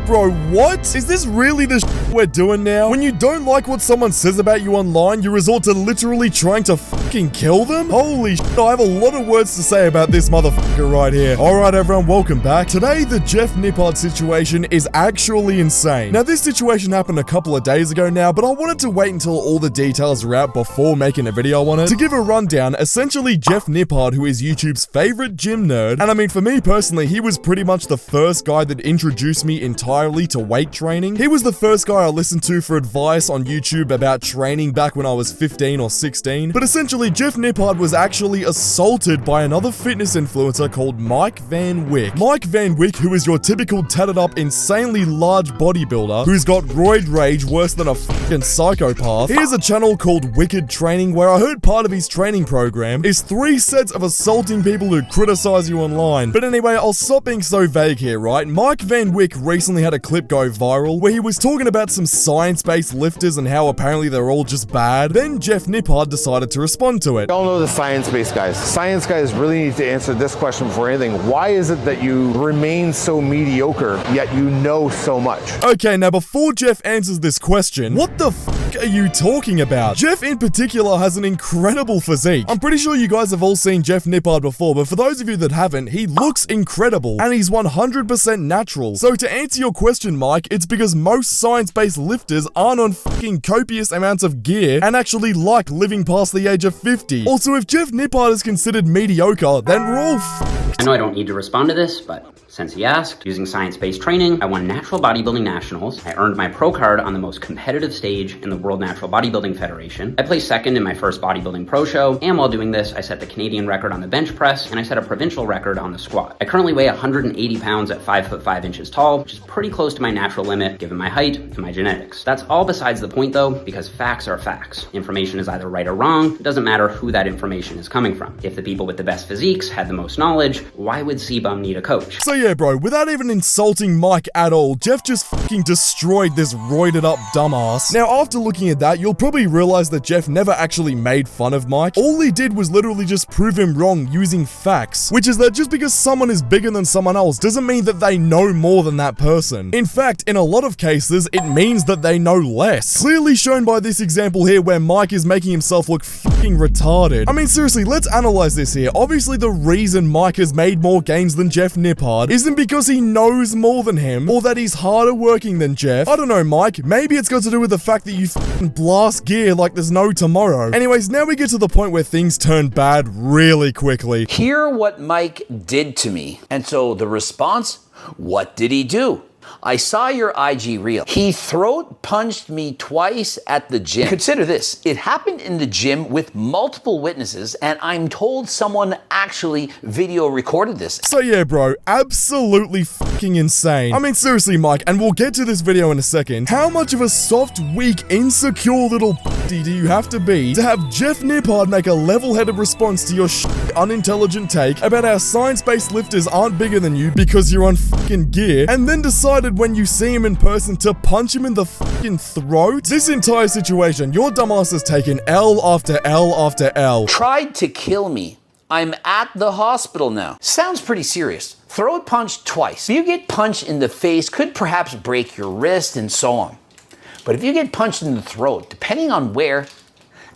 bro, what? Is this really the shit we're doing now? When you don't like what someone says about you online, you resort to literally trying to fucking kill them? Holy shit, I have a lot of words to say about this motherfucker right here. Alright everyone, welcome back. Today, the Jeff Nippard situation is actually insane. Now, this situation happened a couple of days ago now, but I wanted to wait until all the details are out before making a video on it. To give a rundown, essentially Jeff Nippard, who is YouTube's favorite gym nerd, and I mean for me personally, he was pretty much the first guy that introduced me entirely to weight training. He was the first guy I listened to for advice on YouTube about training back when I was 15 or 16. But essentially, Jeff Nippard was actually assaulted by another fitness influencer called Mike Van Wyck. Mike Van Wyck, who is your typical tatted up, insanely large bodybuilder who's got roid rage worse than a fucking psychopath. He has a channel called Wicked Training where I heard part of his training program is 3 sets of assaulting people who criticize you online. But anyway, I'll stop being so vague here, right? Mike Van Wyck recently had a clip go viral where he was talking about some science-based lifters and how apparently they're all just bad. Then Jeff Nippard decided to respond to it. We all know the science-based guys. Science guys really need to answer this question before anything. Why is it that you remain so mediocre, yet you know so much? Okay, now before Jeff answers this question, what the fuck are you talking about? Jeff in particular has an incredible physique. I'm pretty sure you guys have all seen Jeff Nippard before, but for those of you that haven't, he looks incredible and he's 100% natural. So to answer your question, Mike, it's because most science-based lifters aren't on fucking copious amounts of gear and actually like living past the age of 50. Also, if Jeff Nippard is considered mediocre, then we're all fucked. I know I don't need to respond to this, but since he asked, using science-based training, I won Natural Bodybuilding Nationals. I earned my pro card on the most competitive stage in the World Natural Bodybuilding Federation. I placed second in my first bodybuilding pro show, and while doing this, I set the Canadian record on the bench press, and I set a provincial record on the squat. I currently weigh 180 pounds at 5 foot 5 inches tall, which is pretty close to my natural limit given my height and my genetics. That's all besides the point though, because facts are facts. Information is either right or wrong. It doesn't matter who that information is coming from. If the people with the best physiques had the most knowledge, why would C-Bum need a coach? So yeah, bro, without even insulting Mike at all, Jeff just fucking destroyed this roided up dumbass. Now, after looking at that, you'll probably realize that Jeff never actually made fun of Mike. All he did was literally just prove him wrong using facts, which is that just because someone is bigger than someone else doesn't mean that they know more than that person. In fact, in a lot of cases, it means that they know less. Clearly shown by this example here where Mike is making himself look fucking retarded. I mean, seriously, let's analyze this here. Obviously, the reason Mike has made more gains than Jeff Nippard isn't because he knows more than him or that he's harder working than Jeff. I don't know, Mike. Maybe it's got to do with the fact that you fucking blast gear like there's no tomorrow. Anyways, now we get to the point where things turn bad really quickly. Hear what Mike did to me. And so the response, what did he do? I saw your IG reel. He throat punched me twice at the gym. Consider this, it happened in the gym with multiple witnesses, and I'm told someone actually video recorded this. So yeah, bro, absolutely fucking insane. I mean, seriously, Mike, and we'll get to this video in a second. How much of a soft, weak, insecure little b***y do you have to be to have Jeff Nippard make a level-headed response to your unintelligent take about how science-based lifters aren't bigger than you because you're on fucking gear, and then decided when you see him in person to punch him in the fucking throat? This entire situation, your dumbass has taken L after L after L. Tried to kill me. I'm at the hospital now. Sounds pretty serious. Throat punched twice. If you get punched in the face, could perhaps break your wrist and so on. But if you get punched in the throat, depending on where,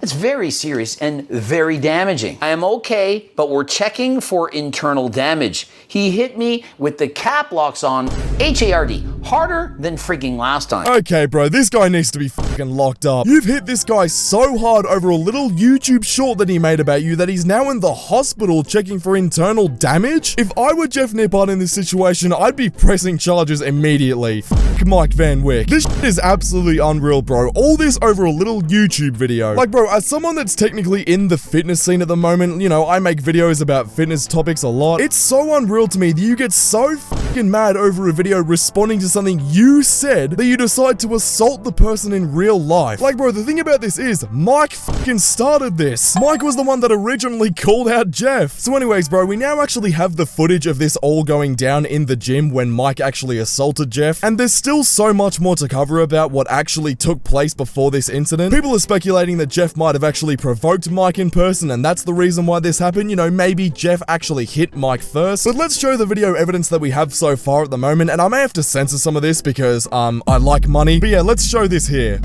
it's very serious and very damaging. I am okay, but we're checking for internal damage. He hit me with the cap locks on, H-A-R-D, harder than freaking last time. Okay, bro, this guy needs to be fucking locked up. You've hit this guy so hard over a little YouTube short that he made about you that he's now in the hospital checking for internal damage? If I were Jeff Nippard in this situation, I'd be pressing charges immediately. Fuck Mike Van Wyck. This shit is absolutely unreal, bro. All this over a little YouTube video. Like, bro, as someone that's technically in the fitness scene at the moment, you know, I make videos about fitness topics a lot. It's so unreal to me that you get so fucking mad over a video responding to something you said that you decide to assault the person in real life. Like, bro, the thing about this is Mike fucking started this. Mike was the one that originally called out Jeff. So anyways, bro, we now actually have the footage of this all going down in the gym when Mike actually assaulted Jeff, and there's still so much more to cover about what actually took place before this incident. People are speculating that Jeff might have actually provoked Mike in person, and that's the reason why this happened. You know, maybe Jeff actually hit Mike first. But let's show the video evidence that we have so far at the moment, and I may have to censor some of this because, I like money. But yeah, let's show this here.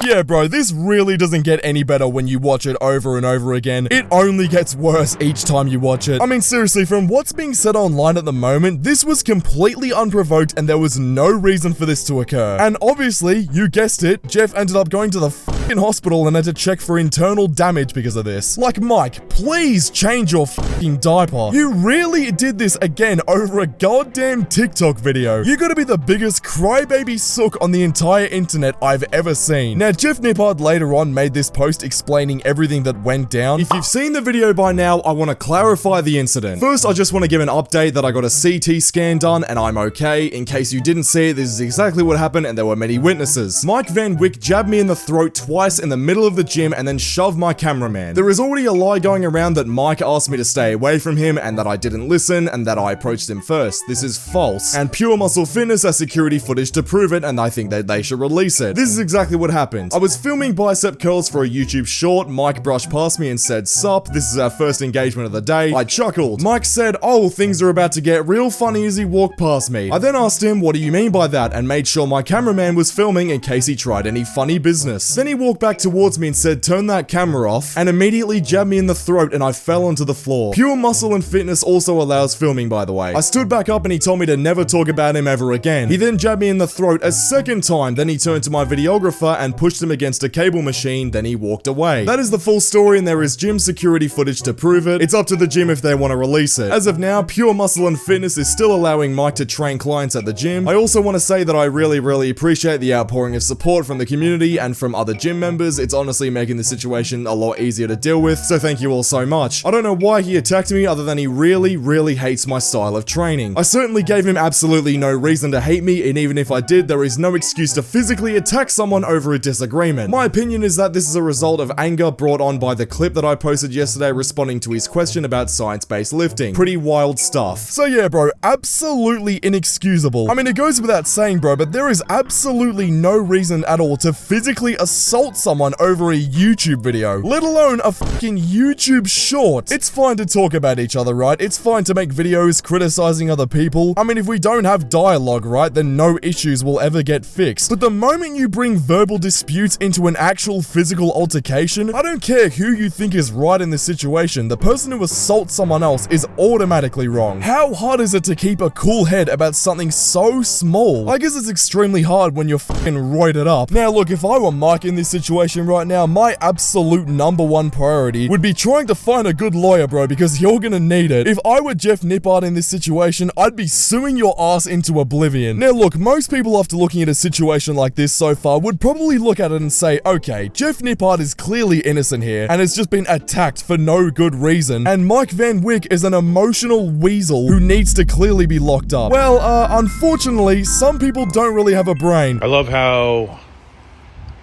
Yeah, bro, this really doesn't get any better when you watch it over and over again. It only gets worse each time you watch it. I mean, seriously, from what's being said online at the moment, this was completely unprovoked and there was no reason for this to occur. And obviously, you guessed it, Jeff ended up going to the fucking hospital and had to check for internal damage because of this. Like, Mike, please change your fucking diaper. You really did this again over a goddamn TikTok video. You gotta be the biggest crybaby sook on the entire internet I've ever seen. Now, Jeff Nippard later on made this post explaining everything that went down. If you've seen the video by now, I want to clarify the incident. First, I just want to give an update that I got a CT scan done and I'm okay. In case you didn't see it, this is exactly what happened and there were many witnesses. Mike Van Wyck jabbed me in the throat twice in the middle of the gym and then shoved my cameraman. There is already a lie going around that Mike asked me to stay away from him and that I didn't listen and that I approached him first. This is false. And Pure Muscle Fitness has security footage to prove it and I think that they should release it. This is exactly what happened. I was filming bicep curls for a YouTube short. Mike brushed past me and said, "Sup, this is our first engagement of the day." I chuckled. Mike said, "Oh, things are about to get real funny," as he walked past me. I then asked him, "What do you mean by that?" and made sure my cameraman was filming in case he tried any funny business. Then he walked back towards me and said, "Turn that camera off," and immediately jabbed me in the throat and I fell onto the floor. Pure Muscle and Fitness also allows filming, by the way. I stood back up and he told me to never talk about him ever again. He then jabbed me in the throat a second time. Then he turned to my videographer and pushed him against a cable machine, then he walked away. That is the full story and there is gym security footage to prove it. It's up to the gym if they want to release it. As of now, Pure Muscle and Fitness is still allowing Mike to train clients at the gym. I also want to say that I really appreciate the outpouring of support from the community and from other gym members. It's honestly making the situation a lot easier to deal with, so thank you all so much. I don't know why he attacked me other than he really hates my style of training. I certainly gave him absolutely no reason to hate me, and even if I did, there is no excuse to physically attack someone over a disagreement. My opinion is that this is a result of anger brought on by the clip that I posted yesterday responding to his question about science-based lifting. Pretty wild stuff. So yeah, bro, absolutely inexcusable. I mean, it goes without saying, bro, but there is absolutely no reason at all to physically assault someone over a YouTube video, let alone a fucking YouTube short. It's fine to talk about each other, right? It's fine to make videos criticizing other people. I mean, if we don't have dialogue, right, then no issues will ever get fixed. But the moment you bring verbal disputes into an actual physical altercation, I don't care who you think is right in this situation, the person who assaults someone else is automatically wrong. How hard is it to keep a cool head about something so small? I guess it's extremely hard when you're fucking roided up. Now look, if I were Mike in this situation right now, my absolute #1 priority would be trying to find a good lawyer, bro, because you're gonna need it. If I were Jeff Nippard in this situation, I'd be suing your ass into oblivion. Now look, most people after looking at a situation like this so far would probably look at it and say, okay, Jeff Nippard is clearly innocent here and has just been attacked for no good reason, and Mike Van Wyck is an emotional weasel who needs to clearly be locked up. Well, unfortunately, some people don't really have a brain. I love how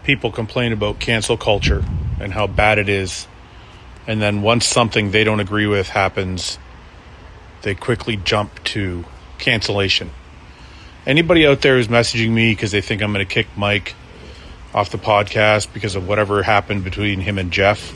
people complain about cancel culture and how bad it is, and then once something they don't agree with happens, they quickly jump to cancellation. Anybody out there who's messaging me because they think I'm going to kick Mike off the podcast because of whatever happened between him and Jeff,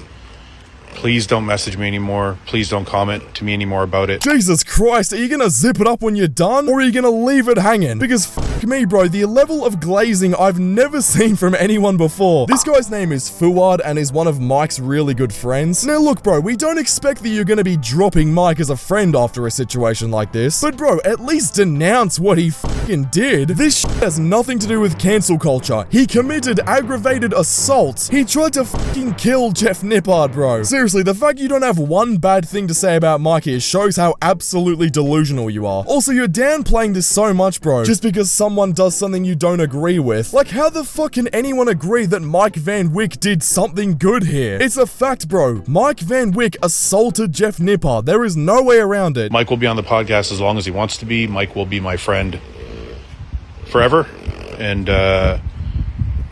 please don't message me anymore. Please don't comment to me anymore about it. Jesus Christ, are you gonna zip it up when you're done? Or are you gonna leave it hanging? Because fuck me, bro, the level of glazing I've never seen from anyone before. This guy's name is Fuad and is one of Mike's really good friends. Now look, bro, we don't expect that you're gonna be dropping Mike as a friend after a situation like this. But bro, at least denounce what he fucking did. This shit has nothing to do with cancel culture. He committed aggravated assault. He tried to fucking kill Jeff Nippard, bro. Seriously, the fact you don't have one bad thing to say about Mike here shows how absolutely delusional you are. Also, you're downplaying this so much, bro, just because someone does something you don't agree with. Like, how the fuck can anyone agree that Mike Van Wyck did something good here? It's a fact, bro. Mike Van Wyck assaulted Jeff Nippard. There is no way around it. Mike will be on the podcast as long as he wants to be. Mike will be my friend forever. And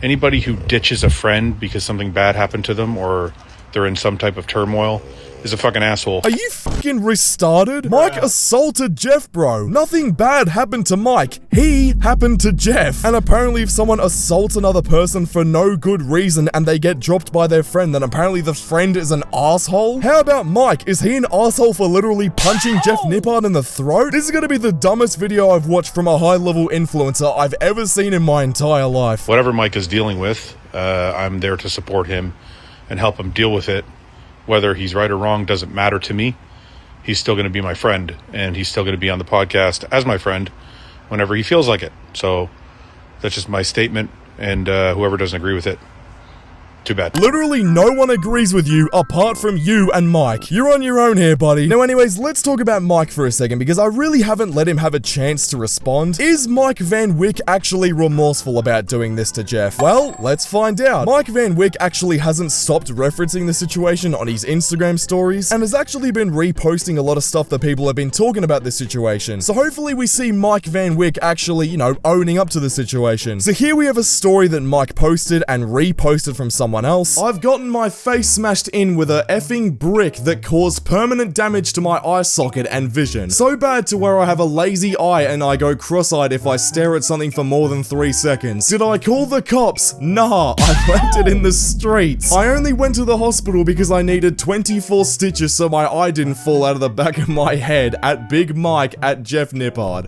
anybody who ditches a friend because something bad happened to them or they're in some type of turmoil is a fucking asshole. Are you fucking restarted? Mike assaulted Jeff, bro. Nothing bad happened to Mike. He happened to Jeff. And apparently if someone assaults another person for no good reason and they get dropped by their friend, then apparently the friend is an asshole? How about Mike? Is he an asshole for literally punching Jeff Nippard in the throat? This is gonna be the dumbest video I've watched from a high-level influencer I've ever seen in my entire life. Whatever Mike is dealing with, I'm there to support him and help him deal with it. Whether he's right or wrong doesn't matter to me. He's still going to be my friend, and he's still going to be on the podcast as my friend whenever he feels like it. So that's just my statement, and whoever doesn't agree with it, too bad. Literally no one agrees with you apart from you and Mike. You're on your own here, buddy. Now anyways, let's talk about Mike for a second because I really haven't let him have a chance to respond. Is Mike Van Wyck actually remorseful about doing this to Jeff? Well, let's find out. Mike Van Wyck actually hasn't stopped referencing the situation on his Instagram stories and has actually been reposting a lot of stuff that people have been talking about this situation. So hopefully we see Mike Van Wyck actually, you know, owning up to the situation. So here we have a story that Mike posted and reposted from someone else. I've gotten my face smashed in with a effing brick that caused permanent damage to my eye socket and vision. So bad to where I have a lazy eye and I go cross-eyed if I stare at something for more than 3 seconds. Did I call the cops? Nah, I left it in the streets. I only went to the hospital because I needed 24 stitches so my eye didn't fall out of the back of my head at Big Mike at Jeff Nippard.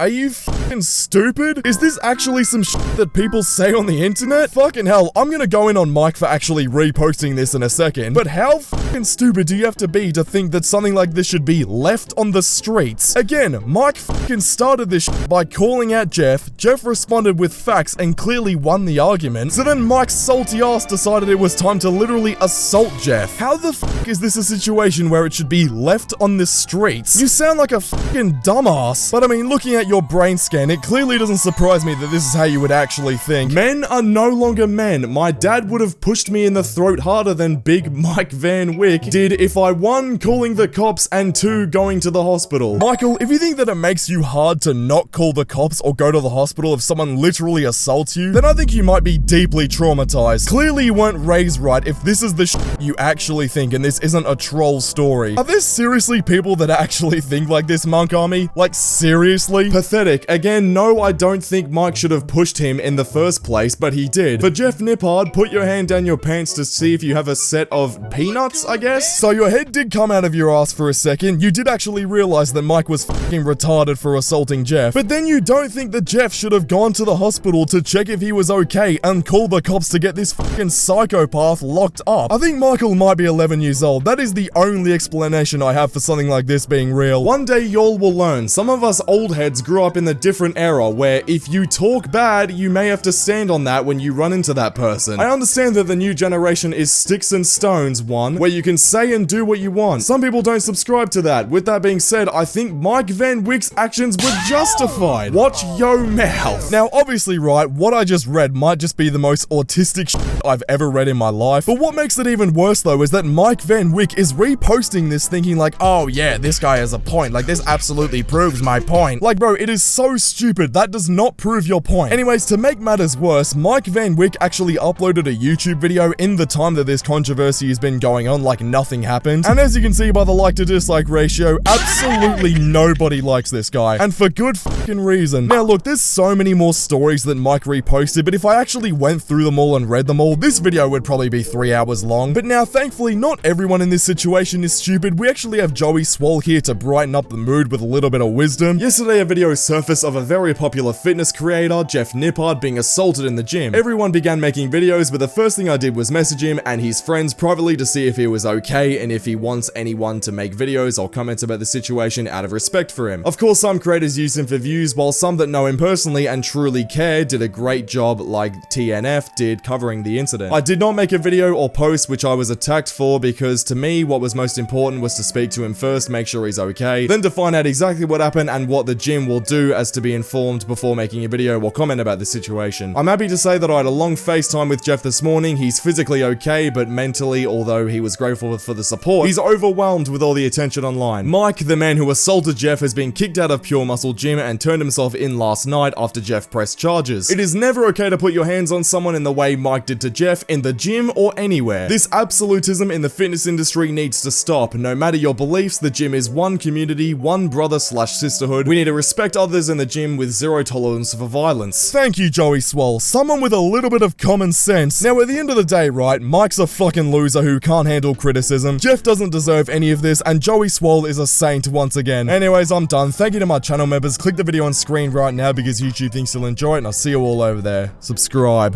Are you fucking stupid? Is this actually some shit that people say on the internet? Fucking hell, I'm gonna go in on Mike for actually reposting this in a second, but how fucking stupid do you have to be to think that something like this should be left on the streets? Again, Mike fucking started this shit by calling out Jeff. Jeff responded with facts and clearly won the argument. So then Mike's salty ass decided it was time to literally assault Jeff. How the fuck is this a situation where it should be left on the streets? You sound like a fucking dumbass. But I mean, looking at your brain scan, it clearly doesn't surprise me that this is how you would actually think. Men are no longer men. My dad would have pushed me in the throat harder than Big Mike Van Wyck did if I 1, calling the cops and 2, going to the hospital. Michael, if you think that it makes you hard to not call the cops or go to the hospital if someone literally assaults you, then I think you might be deeply traumatized. Clearly you weren't raised right if this is the shit you actually think and this isn't a troll story. Are there seriously people that actually think like this, Munk Army? Like seriously? Pathetic. Again, no, I don't think Mike should have pushed him in the first place, but he did. For Jeff Nippard, put your hand down your pants to see if you have a set of peanuts, I guess? So your head did come out of your ass for a second. You did actually realize that Mike was fucking retarded for assaulting Jeff. But then you don't think that Jeff should have gone to the hospital to check if he was okay and call the cops to get this fucking psychopath locked up. I think Michael might be 11 years old. That is the only explanation I have for something like this being real. One day y'all will learn. Some of us old heads grew up in the different era where if you talk bad, you may have to stand on that when you run into that person. I understand that the new generation is sticks and stones one, where you can say and do what you want. Some people don't subscribe to that. With that being said, I think Mike Van Wyck's actions were justified. Watch yo mouth. Now, obviously, right, what I just read might just be the most autistic shit I've ever read in my life, but what makes it even worse though is that Mike Van Wyck is reposting this thinking like, oh yeah, this guy has a point, like this absolutely proves my point. Like bro, it is so stupid, that does not prove your point. Anyways, to make matters worse, Mike Van Wyck actually uploaded a YouTube video in the time that this controversy has been going on like nothing happened. And as you can see by the like to dislike ratio, absolutely nobody likes this guy. And for good fucking reason. Now look, there's so many more stories that Mike reposted, but if I actually went through them all and read them all, this video would probably be 3 hours long. But now thankfully not everyone in this situation is stupid. We actually have Joey Swole here to brighten up the mood with a little bit of wisdom. Yesterday a video surfaced of a very popular fitness creator, Jeff Nippard, being assaulted in the gym. Everyone began making videos, but the first thing I did was message him and his friends privately to see if he was okay and if he wants anyone to make videos or comments about the situation out of respect for him. Of course, some creators use him for views, while some that know him personally and truly care did a great job like TNF did covering the incident. I did not make a video or post which I was attacked for because to me what was most important was to speak to him first, make sure he's okay, then to find out exactly what happened and what the gym will do as to be informed before making a video or comment about the situation. I'm happy to say that I had a long FaceTime with Jeff this morning morning, he's physically okay, but mentally, although he was grateful for the support, he's overwhelmed with all the attention online. Mike, the man who assaulted Jeff, has been kicked out of Pure Muscle Gym and turned himself in last night after Jeff pressed charges. It is never okay to put your hands on someone in the way Mike did to Jeff in the gym or anywhere. This absolutism in the fitness industry needs to stop. No matter your beliefs, the gym is one community, one brother/sisterhood. We need to respect others in the gym with zero tolerance for violence. Thank you, Joey Swole. Someone with a little bit of common sense. Now, at the end of the day, right, Mike's a fucking loser who can't handle criticism. Jeff doesn't deserve any of this, and Joey Swole is a saint once again. Anyways, I'm done. Thank you to my channel members. Click the video on screen right now because YouTube thinks you'll enjoy it, and I'll see you all over there. Subscribe.